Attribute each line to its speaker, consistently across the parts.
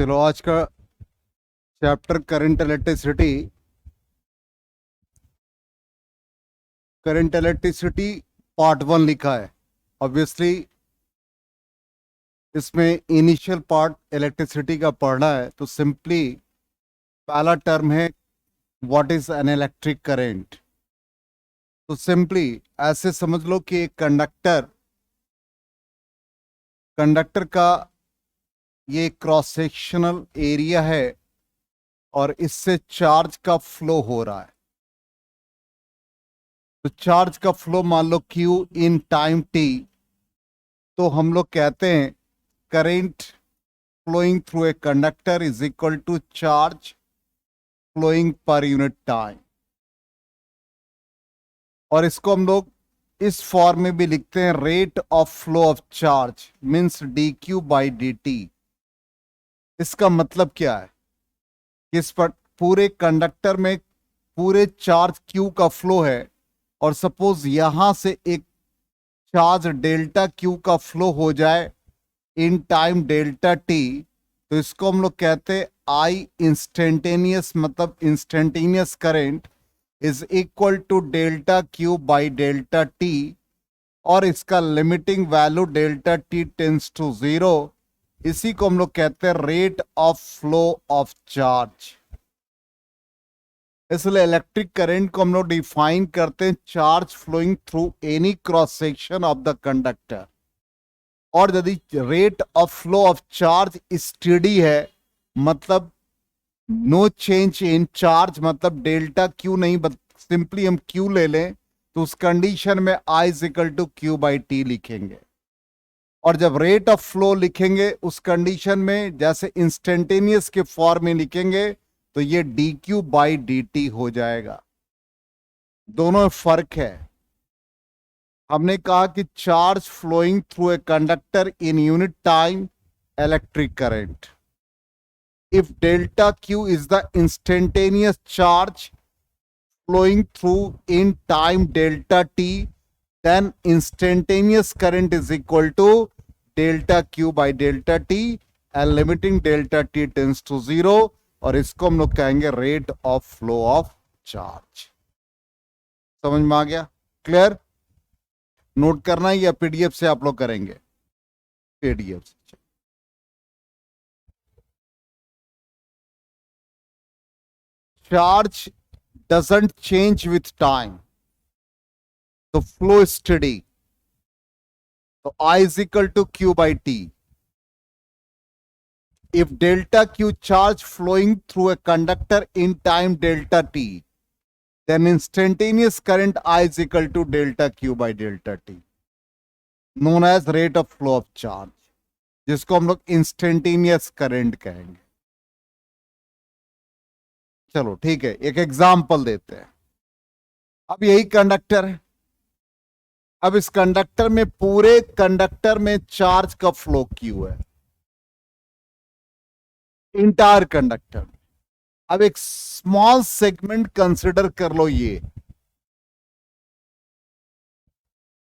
Speaker 1: चलो आज का chapter current electricity. Current electricity part 1 लिखा है। ऑब्वियसली इसमें इनिशियल पार्ट इलेक्ट्रिसिटी का पढ़ना है, तो सिंपली पहला टर्म है what is an electric current. तो सिंपली ऐसे समझ लो कि एक कंडक्टर का ये क्रॉस सेक्शनल एरिया है और इससे चार्ज का फ्लो हो रहा है। तो चार्ज का फ्लो मान लो Q इन टाइम t, तो हम लोग कहते हैं current flowing through a conductor is equal to charge flowing per unit time. और इसको हम लोग इस फॉर्म में भी लिखते हैं rate of flow of charge means dq by dt। इसका मतलब क्या है? इस पर पूरे कंडक्टर में पूरे चार्ज Q का फ्लो है और सपोज यहां से एक चार्ज डेल्टा Q का फ्लो हो जाए इन टाइम डेल्टा t, तो इसको हम लोग कहते हैं I इंस्टेंटेनियस, मतलब instantaneous current is equal to delta Q by delta t। और इसका limiting value delta t tends to 0। इसी को हम लोग कहते हैं rate of flow of charge. इसलिए इलेक्ट्रिक करंट को हम लोग डिफाइन करते हैं charge flowing through any cross section of the conductor. और यदि rate of flow of charge steady है, मतलब नो चेंज इन चार्ज, मतलब डेल्टा क्यू नहीं, सिंपली हम क्यू ले लें, तो उस कंडीशन में I is equal to Q by T लिखेंगे। और जब रेट ऑफ फ्लो लिखेंगे उस कंडीशन में जैसे इंस्टेंटेनियस के फॉर्म में लिखेंगे तो ये dq बाई dt हो जाएगा। दोनों में फर्क है। हमने कहा कि charge flowing through a conductor in unit time electric current. If delta q is the instantaneous charge flowing through in time delta t, then instantaneous current is equal to delta q by delta t and limiting delta t tends to 0। और इसको हम लोग कहेंगे rate of flow of charge. समझ में आ गया? Clear? Note करना है या पीडीएफ से आप लोग करेंगे? पीडीएफ से। Charge doesn't change with time, the flow is steady, so I is equal to q by t। if delta q charge flowing through a conductor in time delta t, then instantaneous current I is equal to delta q by delta t, known as rate of flow of charge, जिसको हम लोग instantaneous current कहेंगे। चलो ठीक है, एक example देते हैं। अब यही कंडक्टर है। अब इस कंडक्टर में, पूरे कंडक्टर में चार्ज का फ्लो क्यू है, इंटायर कंडक्टर। अब एक स्मॉल सेगमेंट कंसिडर कर लो, ये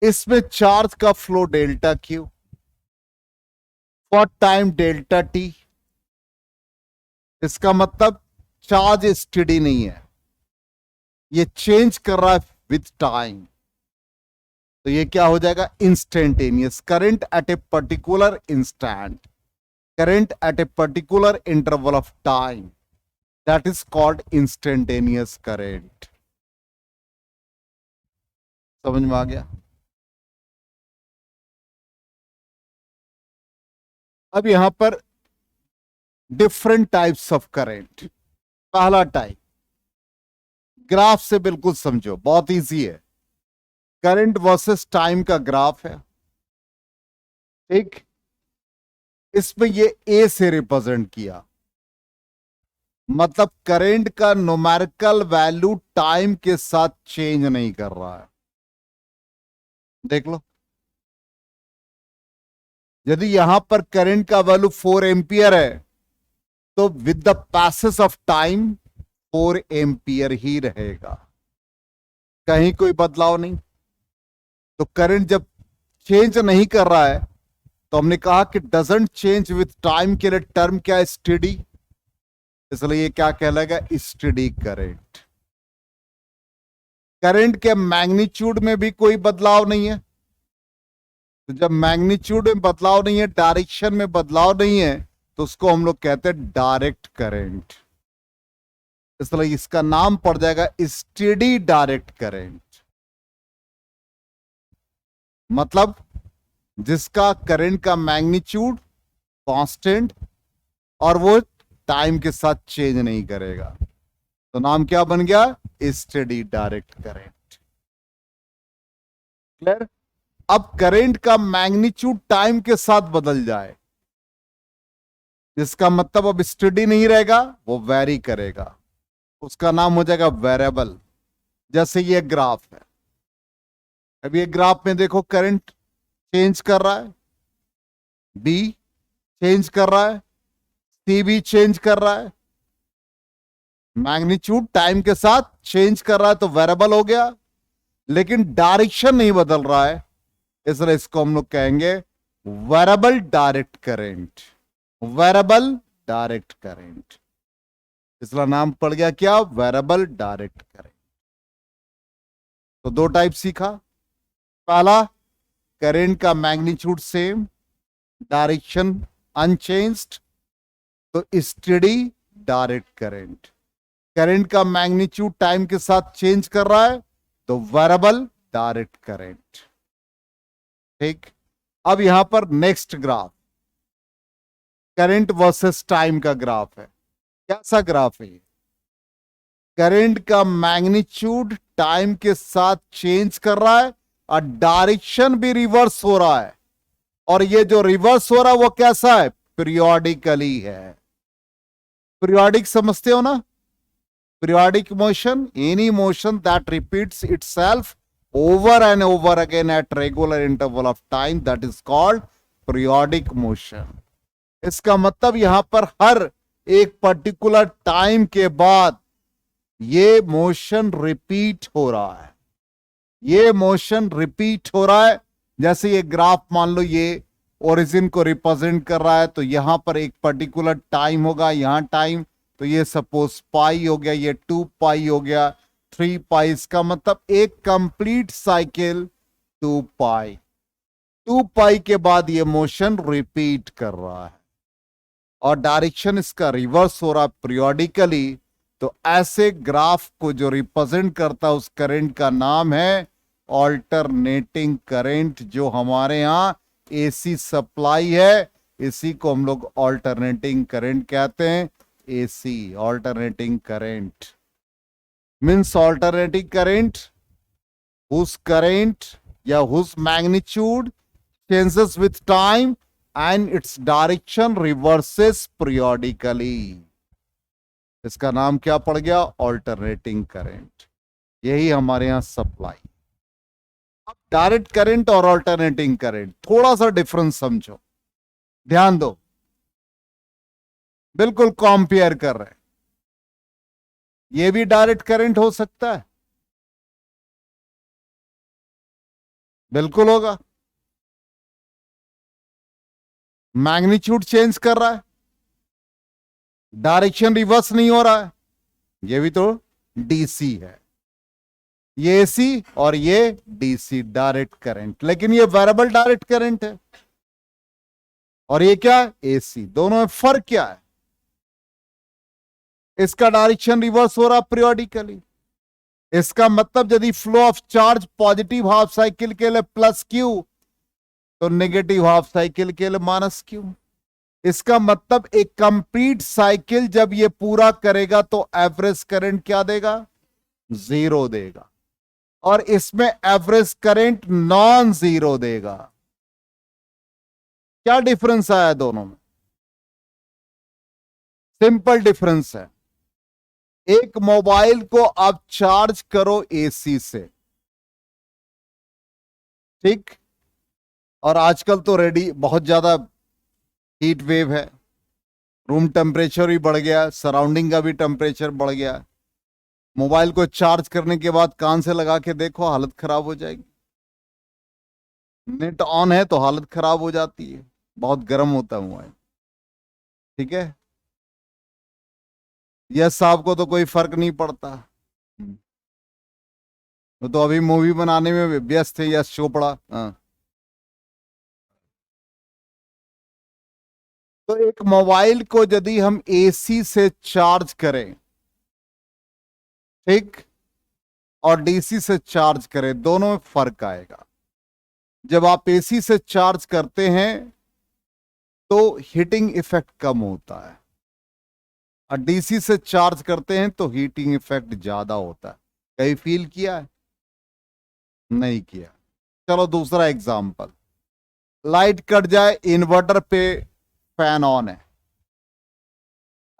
Speaker 1: इसमें चार्ज का flow delta Q for time delta T. इसका मतलब चार्ज स्टेडी नहीं है, ये चेंज कर रहा है विथ टाइम। तो ये क्या हो जाएगा? Instantaneous current eight a particular instant, current eight a particular interval of time, that is called instantaneous current. समझ में आ गया? अब यहां पर डिफरेंट टाइप्स ऑफ करंट। पहला टाइप ग्राफ से बिल्कुल समझो, बहुत इजी है। करंट वर्सेस टाइम का ग्राफ है, ठीक? इसमें ये ए से रिप्रेजेंट किया, मतलब करंट का न्यूमेरिकल वैल्यू टाइम के साथ चेंज नहीं कर रहा है। देख लो, यदि यहां पर करंट का वैल्यू 4 एम्पियर है तो with the passage of time 4 ampere ही रहेगा, कहीं कोई बदलाव नहीं। तो करंट जब चेंज नहीं कर रहा है तो हमने कहा कि डजंट चेंज विथ टाइम के लिए टर्म क्या है? स्टेडी। इसलिए ये क्या कहलाएगा? Steady current. करंट के मैग्नीट्यूड में भी कोई बदलाव नहीं है। तो जब मैग्नीट्यूड में बदलाव नहीं है, डायरेक्शन में बदलाव नहीं है, तो उसको हम लोग कहते हैं डायरेक्ट करंट। इसलिए इसका नाम पड़ जाएगा स्टेडी डायरेक्ट करंट। मतलब जिसका करंट का मैग्नीट्यूड कांस्टेंट और वो टाइम के साथ चेंज नहीं करेगा, तो नाम क्या बन गया? Steady direct current. क्लियर? अब करंट का मैग्नीट्यूड टाइम के साथ बदल जाए, जिसका मतलब अब स्टेडी नहीं रहेगा, वो वेरी करेगा, उसका नाम हो जाएगा वेरिएबल। जैसे ये ग्राफ है, अब ये ग्राफ में देखो करंट चेंज कर रहा है, बी चेंज कर रहा है, सी भी चेंज कर रहा है, मैग्नीट्यूड टाइम के साथ चेंज कर रहा है, तो वेरिएबल हो गया। लेकिन डायरेक्शन नहीं बदल रहा है, इसलिए इसको हम लोग कहेंगे variable direct current. Variable direct current, इसका नाम पड़ गया क्या? Variable direct current. तो दो टाइप सीखा। पहला, करंट का मैग्नीट्यूड सेम, डायरेक्शन अनचेंज्ड, तो स्टेडी डायरेक्ट करंट। करंट का मैग्नीट्यूड टाइम के साथ चेंज कर रहा है, तो वेरिएबल डायरेक्ट करंट। ठीक। अब यहां पर next graph current versus time का ग्राफ है। कैसा ग्राफ है ये? करंट का मैग्नीट्यूड टाइम के साथ चेंज कर रहा है और डायरेक्शन भी रिवर्स हो रहा है, और ये जो रिवर्स हो रहा है वो कैसा है? पीरियोडिकली है। पीरियोडिक समझते हो ना? Periodic motion, any motion that repeats itself over and over again at regular interval of time, that is called periodic motion. इसका मतलब यहां पर हर एक पर्टिकुलर टाइम के बाद ये मोशन रिपीट हो रहा है। ये मोशन रिपीट हो रहा है। जैसे ये ग्राफ मान लो ये ओरिजिन को रिप्रेजेंट कर रहा है, तो यहां पर एक पर्टिकुलर टाइम होगा, यहां टाइम, तो ये सपोज पाई हो गया, ये 2 पाई हो गया, 3 पाई। इसका मतलब एक कंप्लीट साइकिल 2 पाई। 2 पाई के बाद ये मोशन रिपीट कर रहा है और डायरेक्शन इसका रिवर्स हो रहा है पीरियोडिकली। तो ऐसे ग्राफ को जो रिप्रेजेंट करता है उस करंट का नाम है ऑल्टरनेटिंग करंट। जो हमारे यहां एसी सप्लाई है, इसी को हम लोग ऑल्टरनेटिंग करंट कहते हैं। AC alternating current means alternating current whose current या whose magnitude changes with time and its direction reverses periodically. इसका नाम क्या पड़ गया? Alternating current. यही हमारे यहां सप्लाई। अब डायरेक्ट करंट और ऑल्टरनेटिंग करंट थोड़ा सा डिफरेंस समझो, ध्यान दो, बिल्कुल कंपेयर कर रहे हैं। ये भी डायरेक्ट करंट हो सकता है, बिल्कुल होगा। मैग्नीट्यूड चेंज कर रहा है, डायरेक्शन रिवर्स नहीं हो रहा है, ये भी तो डीसी है। ये एसी और ये डीसी डायरेक्ट करंट, लेकिन ये वेरिएबल डायरेक्ट करंट है। और ये क्या? एसी। दोनों में फर्क क्या है? इसका डायरेक्शन रिवर्स हो रहा पीरियोडिकली। इसका मतलब यदि flow of charge positive half cycle के लिए प्लस क्यू, तो नेगेटिव हाफ साइकिल के लिए माइनस क्यू। इसका मतलब एक कंप्लीट साइकिल जब ये पूरा करेगा तो एवरेज करंट क्या देगा? 0 देगा, और इसमें एवरेज करंट नॉन जीरो देगा। क्या डिफरेंस आया दोनों में? सिंपल डिफरेंस है। एक मोबाइल को आप चार्ज करो एसी से, ठीक, और आजकल तो रेडी बहुत ज्यादा हीट वेव है, रूम टेम्परेचर भी बढ़ गया, सराउंडिंग का भी टेम्परेचर बढ़ गया। मोबाइल को चार्ज करने के बाद कान से लगा के देखो, हालत खराब हो जाएगी। नेट ऑन है तो हालत खराब हो जाती है। बहुत गर्म होता है मोबाइल, ठीक है। यस साहब को तो कोई फर्क नहीं पड़ता। वो तो अभी मूवी बनाने में व्यस्त थे, यश चोपड़ा। हाँ। तो एक मोबाइल को यदि हम एसी से चार्ज करें, ठीक, और डीसी से चार्ज करें, दोनों में फर्क आएगा। जब आप एसी से चार्ज करते हैं तो हीटिंग इफेक्ट कम होता है, और डीसी से चार्ज करते हैं तो हीटिंग इफेक्ट ज्यादा होता है। कहीं फील किया है? नहीं किया। चलो दूसरा एग्जांपल, लाइट कट जाए, इन्वर्टर पे फैन ऑन है,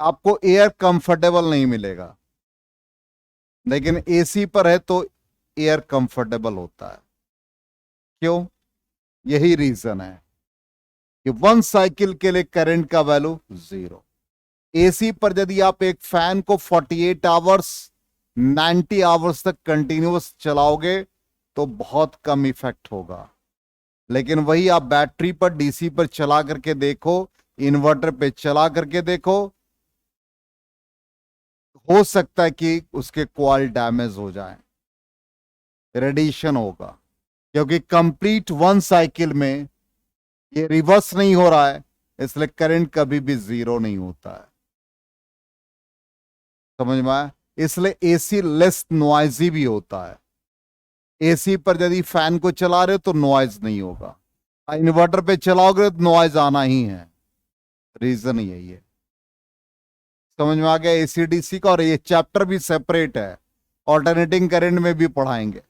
Speaker 1: आपको एयर कंफर्टेबल नहीं मिलेगा, लेकिन एसी पर है तो एयर कंफर्टेबल होता है। क्यों? यही रीजन है कि 1 साइकिल के लिए करंट का वैल्यू 0। एसी पर यदि आप एक फैन को 48 आवर्स 90 आवर्स तक कंटिन्यूअस चलाओगे तो बहुत कम इफेक्ट होगा, लेकिन वही आप बैटरी पर डीसी पर चला करके देखो, इन्वर्टर पे चला करके देखो, हो सकता है कि उसके कॉइल डैमेज हो जाए, रेडिएशन होगा, क्योंकि कंप्लीट 1 साइकिल में ये रिवर्स नहीं हो रहा है, इसलिए करंट कभी भी 0 नहीं होता है। समझ में आया? इसलिए एसी लेस नॉइजी भी होता है। एसी पर यदि फैन को चला रहे हो तो नॉइज नहीं होगा, इन्वर्टर पे चलाओगे तो नॉइज आना ही है। रीजन यही है। समझ में आ गया एसीडीसी का? और ये चैप्टर भी सेपरेट है, ऑल्टरनेटिंग करंट में भी पढ़ाएंगे।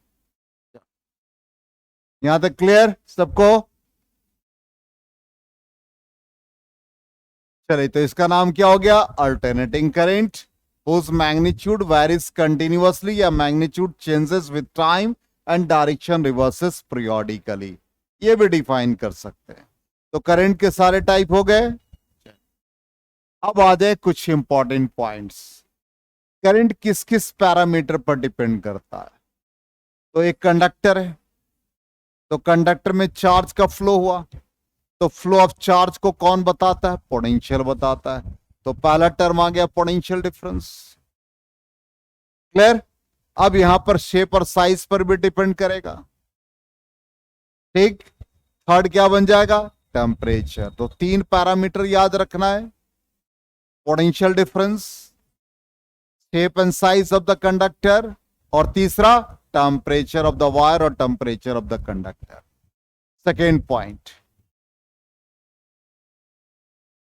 Speaker 1: यहां तक क्लियर सबको? चलिए, तो इसका नाम क्या हो गया? Alternating current, whose magnitude varies continuously या magnitude changes with time and direction reverses periodically। ये भी डिफाइन कर सकते हैं। तो करंट के सारे टाइप हो गए। अब आ जाए कुछ इंपॉर्टेंट पॉइंट्स। करंट किस किस पैरामीटर पर डिपेंड करता है? तो एक कंडक्टर है, तो कंडक्टर में चार्ज का फ्लो हुआ, तो फ्लो ऑफ चार्ज को कौन बताता है? पोटेंशियल बताता है। तो पहला टर्म आ गया पोटेंशियल डिफरेंस। क्लियर? अब यहां पर शेप और साइज पर भी डिपेंड करेगा, ठीक। थर्ड क्या बन जाएगा? टेम्परेचर। तो 3 पैरामीटर याद रखना है, potential difference, shape and size of the conductor, और तीसरा टेम्परेचर ऑफ द वायर और temperature of the conductor. Second point,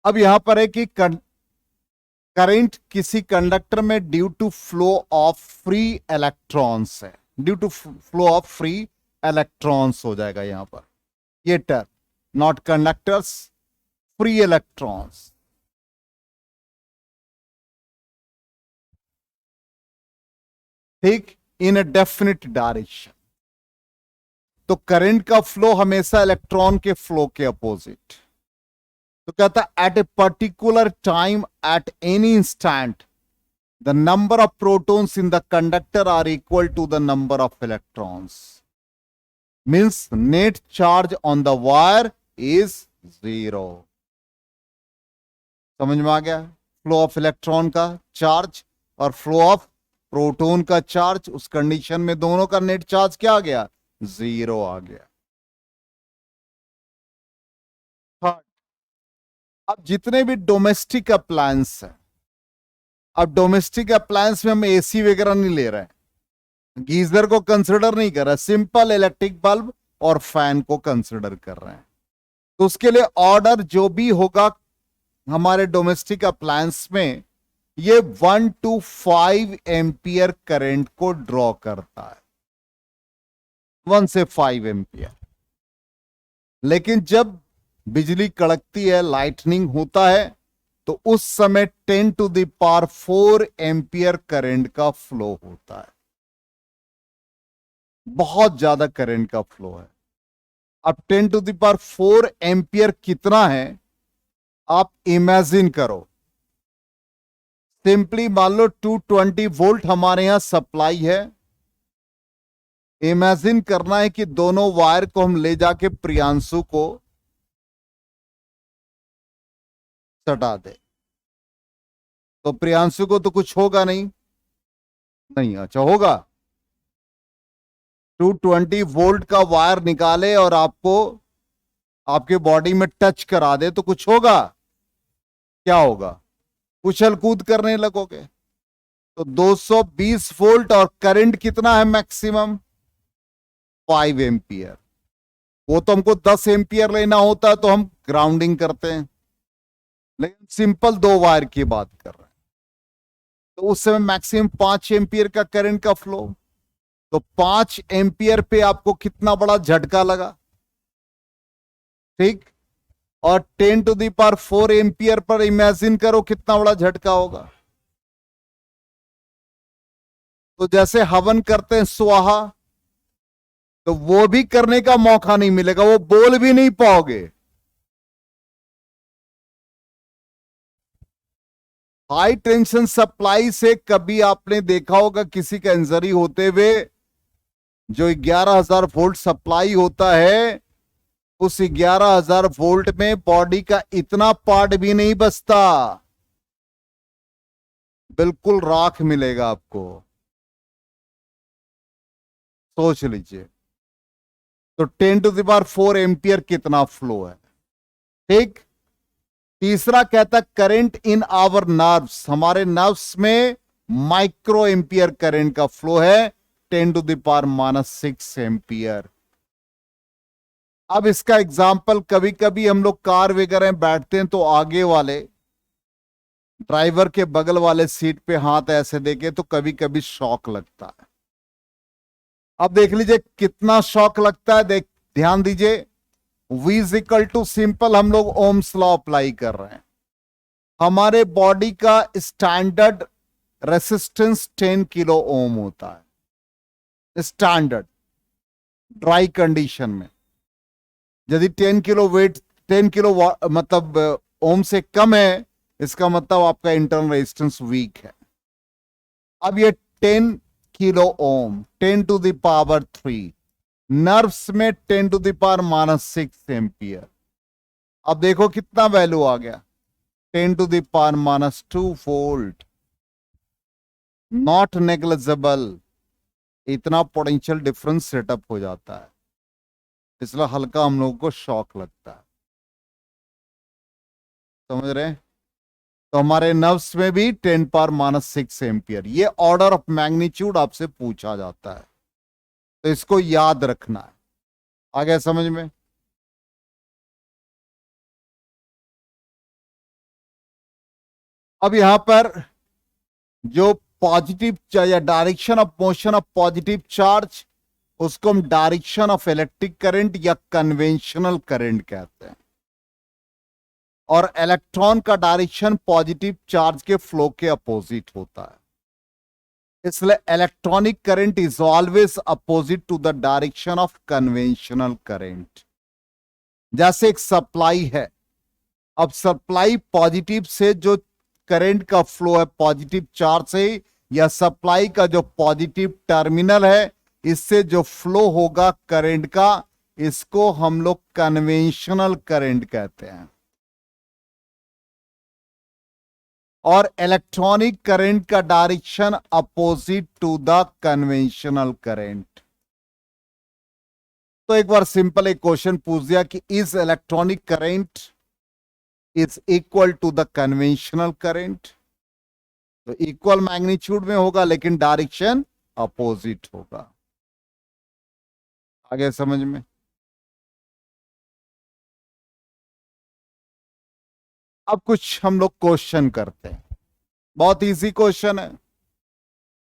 Speaker 1: अब यहां पर है कि करंट किसी कंडक्टर में due to flow of free electrons है, due to flow of free electrons हो जाएगा यहां पर, ये term, not conductors, free electrons. ठीक, इन अ डेफिनेट डायरेक्शन। तो करंट का फ्लो हमेशा इलेक्ट्रॉन के फ्लो के अपोजिट। तो कहता है at a particular time at any instant the number of protons in the conductor are equal to the number of electrons, means net charge on the wire is 0। समझ में आ गया? Flow of electron का charge और flow of proton का charge, उस condition में दोनों का नेट चार्ज क्या आ गया? 0 आ गया। थर्ड, अब जितने भी डोमेस्टिक अप्लायंस है, अब डोमेस्टिक अप्लायंस में हम एसी वगैरह नहीं ले रहे हैं, गीजर को कंसिडर नहीं कर रहे, सिंपल इलेक्ट्रिक बल्ब और फैन को कंसिडर कर रहे हैं। तो उसके लिए ऑर्डर जो भी होगा हमारे डोमेस्टिक अप्लायंस में, ये 1 to 5 एम्पियर करंट को ड्रॉ करता है, 1 से 5 एम्पियर। लेकिन जब बिजली कड़कती है, लाइटनिंग होता है, तो उस समय 10 to the power 4 ampere current का फ्लो होता है, बहुत ज्यादा करंट का फ्लो है। अब 10 to the power 4 एम्पियर कितना है आप इमेजिन करो। सिंपली मान लो 220 वोल्ट हमारे यहां सप्लाई है। इमेजिन करना है कि दोनों वायर को हम ले जाके प्रियांशु को सटा दे। तो प्रियांशु को तो कुछ होगा नहीं। नहीं, अच्छा होगा। 220 वोल्ट का वायर निकाले और आपको आपके बॉडी में टच करा दे तो कुछ होगा? क्या होगा? उछल कूद करने लगोगे। तो 220 वोल्ट और करंट कितना है मैक्सिमम? 5 एम्पियर। वो तो हमको 10 एम्पियर लेना होता है तो हम ग्राउंडिंग करते हैं, लेकिन सिंपल दो वायर की बात कर रहे हैं। तो उस समय मैक्सिमम 5 एम्पियर का करंट का फ्लो। तो 5 एम्पियर पे आपको कितना बड़ा झटका लगा? ठीक। और 10⁴ पर इमेजिन करो कितना बड़ा झटका होगा। तो जैसे हवन करते हैं स्वाहा, तो वो भी करने का मौका नहीं मिलेगा, वो बोल भी नहीं पाओगे। हाई टेंशन सप्लाई से कभी आपने देखा होगा किसी का इंजरी होते हुए? जो 11,000 वोल्ट सप्लाई होता है, उस 11,000 वोल्ट में बॉडी का इतना पार्ट भी नहीं बचता, बिल्कुल राख मिलेगा आपको। सोच लीजिए। तो 10⁴ कितना फ्लो है? ठीक। तीसरा कहता करंट इन आवर नर्व्स, हमारे नर्व्स में माइक्रो एम्पियर करंट का फ्लो है 10⁻⁻⁶ एम्पियर। अब इसका एग्जाम्पल, कभी कभी हम लोग कार वगैरह में बैठते हैं तो आगे वाले ड्राइवर के बगल वाले सीट पे हाथ ऐसे देके तो कभी कभी शॉक लगता है। अब देख लीजिए कितना शॉक लगता है। देख, ध्यान दीजिए। V is equal to simple, हम लोग ओम्स लॉ अप्लाई कर रहे हैं। हमारे बॉडी का स्टैंडर्ड रेसिस्टेंस 10 किलो ओम होता है स्टैंडर्ड ड्राई कंडीशन में। यदि 10 किलो मतलब ओम से कम है, इसका मतलब आपका इंटरनल रेजिस्टेंस वीक है। अब ये 10 किलो ओम, 10⁻³ नर्व्स में 10⁻⁻⁶ एम्पियर। अब देखो कितना वैल्यू आ गया, 10⁻⁻²वोल्ट। Not negligible. इतना पोटेंशियल डिफरेंस सेटअप हो जाता है, इसलिए हल्का हम लोगों को शॉक लगता है। समझ रहे हैं? तो हमारे नर्व्स में भी 10⁻⁻⁶ एम्पियर, ये ऑर्डर ऑफ मैग्नीट्यूड आपसे पूछा जाता है, तो इसको याद रखना है। आ गया समझ में? अब यहां पर जो पॉजिटिव या direction of motion of positive charge, उसको हम डायरेक्शन ऑफ इलेक्ट्रिक करंट या कन्वेंशनल करंट कहते हैं। और इलेक्ट्रॉन का डायरेक्शन पॉजिटिव चार्ज के फ्लो के अपोजिट होता है, इसलिए electronic current is always opposite to the direction of conventional current. जैसे एक सप्लाई है, अब सप्लाई पॉजिटिव से जो करंट का फ्लो है पॉजिटिव चार्ज से, या सप्लाई का जो पॉजिटिव टर्मिनल है इससे जो फ्लो होगा करंट का, इसको हम लोग कन्वेंशनल करंट कहते हैं। और इलेक्ट्रॉनिक करंट का direction opposite to the conventional current. तो एक बार सिंपल एक क्वेश्चन पूछ दिया कि is electronic current is equal to the conventional current? तो इक्वल मैग्नीट्यूड में होगा लेकिन डायरेक्शन अपोजिट होगा। आगे समझ में? अब कुछ हम लोग क्वेश्चन करते हैं, बहुत इजी क्वेश्चन है।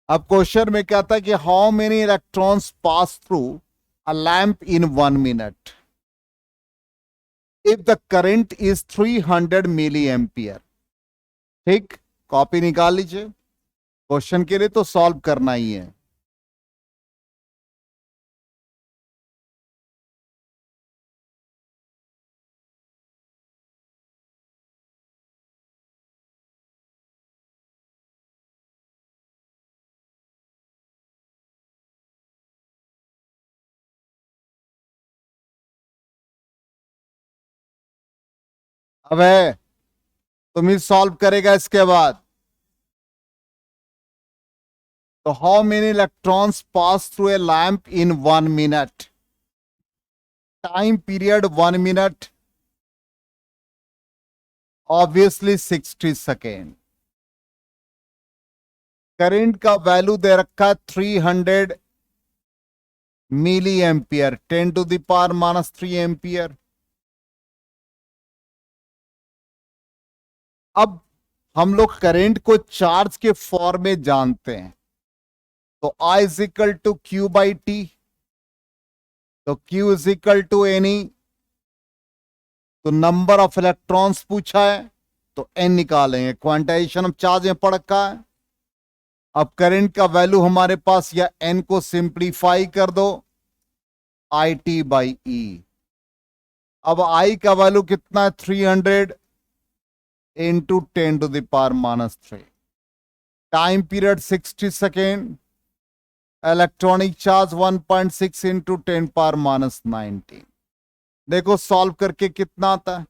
Speaker 1: अब क्वेश्चन में क्या था कि how many electrons pass through a lamp in 1 minute if the current is 300 milliampere. ठीक, कॉपी निकाल लीजिए, क्वेश्चन के लिए तो सॉल्व करना ही है। अब है तुम ही सॉल्व करेगा इसके बाद। तो how many electrons pass through a lamp in 1 minute? Time period 1 minute, obviously 60 second. Current का वैल्यू दे रखा है 300 मिली एम्पियर, 10⁻³ एम्पियर। अब हम लोग करंट को चार्ज के फॉर्म में जानते हैं, तो I is equal to Q/T। तो Q is equal to N E, तो नंबर ऑफ इलेक्ट्रॉन्स पूछा है तो N निकालेंगे, क्वांटाइजेशन ऑफ चार्ज में पड़ रखा है। अब करंट का वैल्यू हमारे पास, या N को सिंप्लीफाई कर दो, IT/E। अब I का वैल्यू कितना है? 300 into 10⁻³ time period 60 second, electronic charge 1.6 into 10⁻19। देखो सॉल्व करके कितना आता है।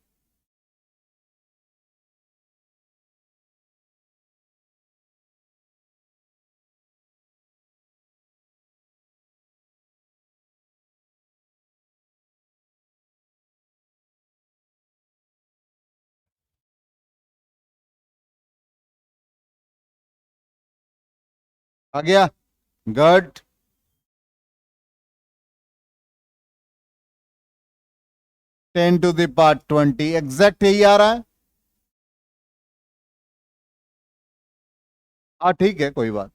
Speaker 1: आ गया? गुड। 10⁻20 एग्जैक्ट यही आ रहा है। हाँ ठीक है, कोई बात।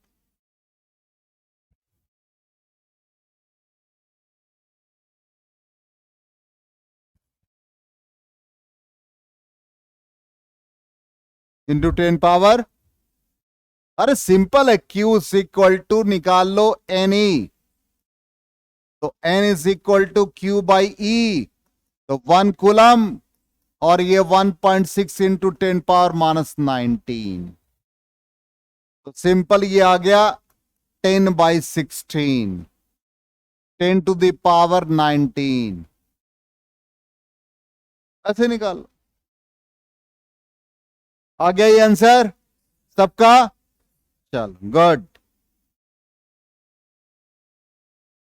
Speaker 1: इंटू 10 पावर, अरे सिंपल है, Q इज इक्वल टू निकाल लो NE, तो N is equal to Q/E, तो 1 कूलम, और ये 1.6 इंटू 10⁻19। तो सिंपल ये आ गया 10/16, 10⁻19। ऐसे निकाल, आ गया ये आंसर सबका। चल गुड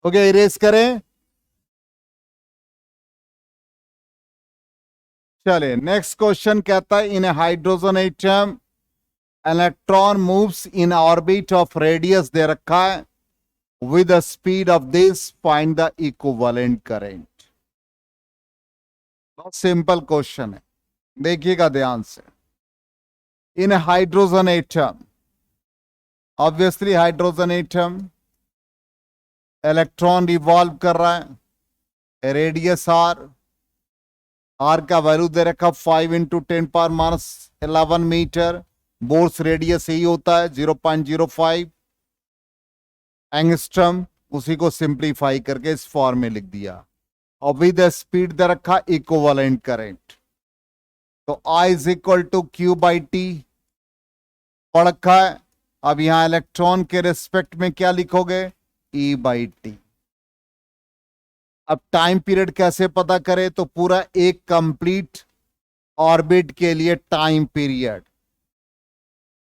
Speaker 1: हो गया, इरेज करें। चले नेक्स्ट क्वेश्चन कहता है, in hydrogen atom electron moves in orbit of radius दे रखा है, with the speed of this find the equivalent current. बहुत सिंपल क्वेश्चन है, देखिएगा ध्यान से। In hydrogen atom, obviously hydrogen atom electron revolve कर रहा है, रेडियस आर का वैल्यू दे रखा 5 इंटू 10⁻11 मीटर। बोर्स रेडियस यही होता है 0.05 एंगस्ट्रम, उसी को सिंप्लीफाई करके इस फॉर्म में लिख दिया। और विद स्पीड दे रखा इक्विवेलेंट करंट, तो I is equal to Q/T पढ़ रखा है। अब यहां इलेक्ट्रॉन के रिस्पेक्ट में क्या लिखोगे? E/T। अब टाइम पीरियड कैसे पता करें? तो पूरा एक कंप्लीट ऑर्बिट के लिए टाइम पीरियड,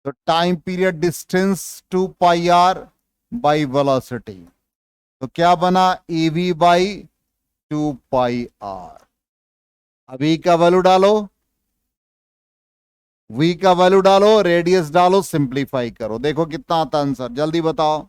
Speaker 1: तो time period distance 2πr by velocity, तो क्या बना? EV/2πr। अब E का वैल्यू डालो, V का वैल्यू डालो, रेडियस डालो, सिंप्लीफाई करो, देखो कितना आता आंसर, जल्दी बताओ।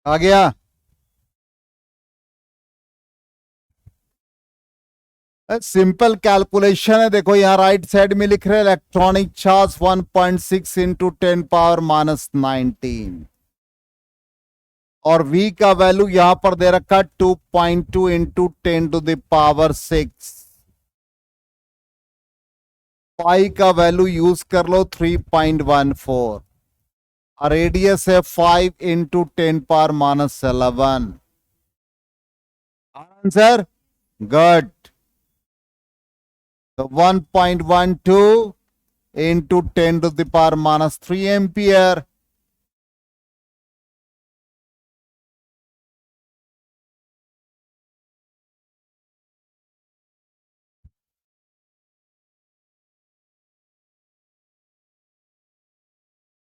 Speaker 1: आ गया? सिंपल कैलकुलेशन है, देखो यहां राइट साइड में लिख रहे हैं इलेक्ट्रॉनिक चार्ज 1.6 इंटू 10⁻19 और v का वैल्यू यहां पर दे रखा 2.2 इंटू 10⁻6। पाई का वैल्यू यूज कर लो 3.14। रेडियस है 5 इंटू 10⁻11। Answer good. तो 1.12 इंटू 10⁻³ एम्पियर।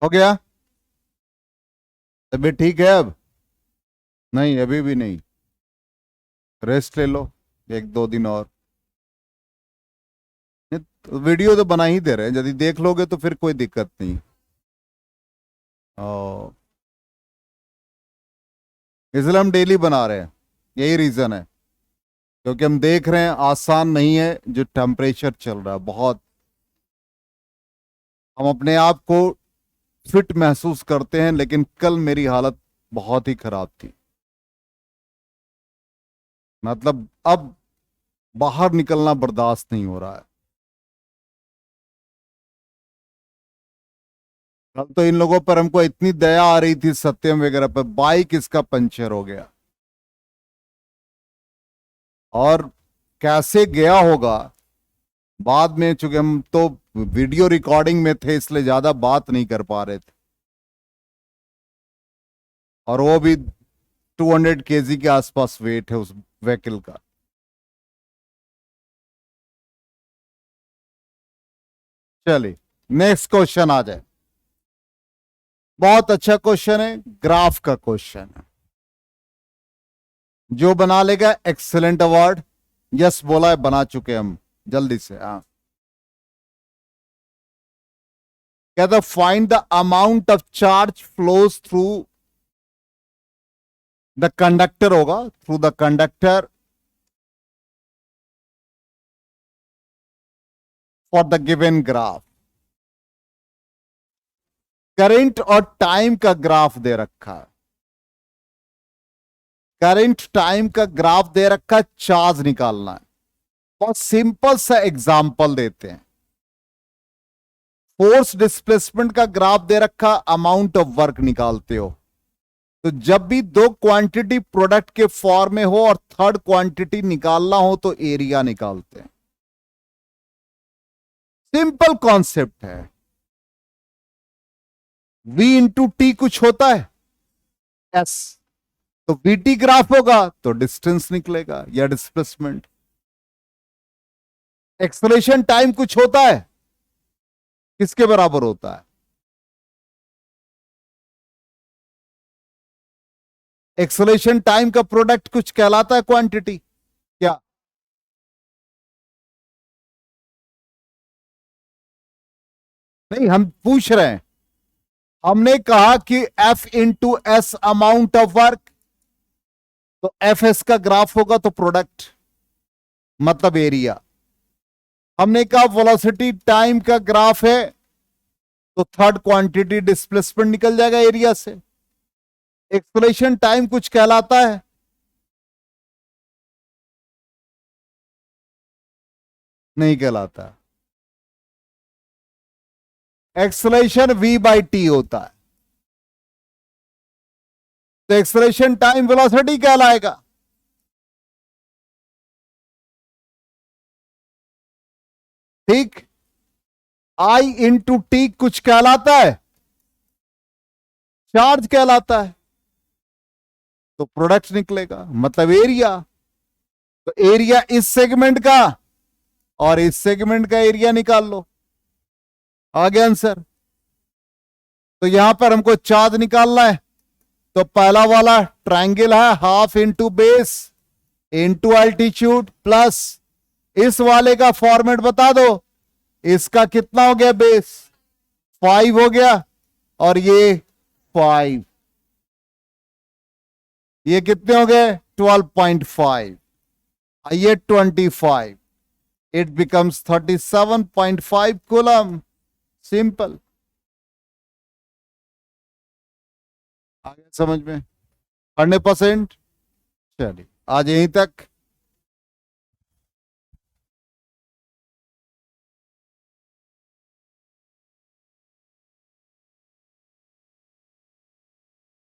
Speaker 1: हो गया? तबीयत ठीक है अब? नहीं अभी भी नहीं, रेस्ट ले लो 1-2 दिन और। वीडियो तो बना ही दे रहे हैं, यदि देख लोगे तो फिर कोई दिक्कत नहीं। ओ, इसलिए हम डेली बना रहे हैं, यही रीजन है, क्योंकि हम देख रहे हैं आसान नहीं है जो टेम्परेचर चल रहा है बहुत। हम अपने आप को फिट महसूस करते हैं, लेकिन कल मेरी हालत बहुत ही खराब थी। मतलब अब बाहर निकलना बर्दाश्त नहीं हो रहा है। कल तो इन लोगों पर हमको इतनी दया आ रही थी, सत्यम वगैरह पर, बाइक इसका पंचर हो गया और कैसे गया होगा बाद में, चूंकि हम तो वीडियो रिकॉर्डिंग में थे इसलिए ज्यादा बात नहीं कर पा रहे थे, और वो भी 200 केजी के आसपास वेट है उस व्हीकल का। चलिए नेक्स्ट क्वेश्चन आ जाए। बहुत अच्छा क्वेश्चन है, ग्राफ का क्वेश्चन है। जो बना लेगा एक्सेलेंट अवार्ड। यस बोला है, बना चुके हम, जल्दी से। हाँ, कहता find the amount of charge flows through the conductor, होगा through the conductor for the given graph. Current और टाइम का ग्राफ दे रखा है, करंट टाइम का ग्राफ दे रखा है, चार्ज निकालना है। बहुत सिंपल सा एग्जांपल देते हैं। फोर्स डिस्प्लेसमेंट का ग्राफ दे रखा, अमाउंट ऑफ वर्क निकालते हो। तो जब भी दो क्वांटिटी प्रोडक्ट के फॉर्म में हो और थर्ड क्वांटिटी निकालना हो तो एरिया निकालते हैं। सिंपल कॉन्सेप्ट है। V इंटू टी कुछ होता है S, तो VT ग्राफ होगा तो डिस्टेंस निकलेगा या डिस्प्लेसमेंट। एक्सेलरेशन टाइम कुछ होता है, किसके बराबर होता है? एक्सेलरेशन टाइम का प्रोडक्ट कुछ कहलाता है, क्वांटिटी क्या? नहीं, हम पूछ रहे हैं। हमने कहा कि F into S amount of work, तो एफ एस का ग्राफ होगा तो प्रोडक्ट मतलब एरिया। हमने कहा वेलोसिटी टाइम का ग्राफ है तो थर्ड क्वांटिटी डिस्प्लेसमेंट निकल जाएगा एरिया से। एक्सेलरेशन टाइम कुछ कहलाता है? नहीं कहलाता। एक्सेलरेशन V बाई टी होता है, तो एक्सेलरेशन टाइम वेलोसिटी कहलाएगा। ठीक। I इंटू टी कुछ कहलाता है? चार्ज कहलाता है, तो प्रोडक्ट निकलेगा मतलब एरिया। तो एरिया इस सेगमेंट का और इस सेगमेंट का एरिया निकाल लो, आ गया आंसर। तो यहां पर हमको चार्ज निकालना है, तो पहला वाला ट्रायंगल है, half into base into altitude plus इस वाले का फॉर्मेट बता दो। इसका कितना हो गया? बेस 5 हो गया, और ये 5, ये कितने हो गए? 12.5, ये 25। it becomes 37.5 coulomb. सिंपल. आ गया समझ में? 100%. चलिए आज यहीं तक.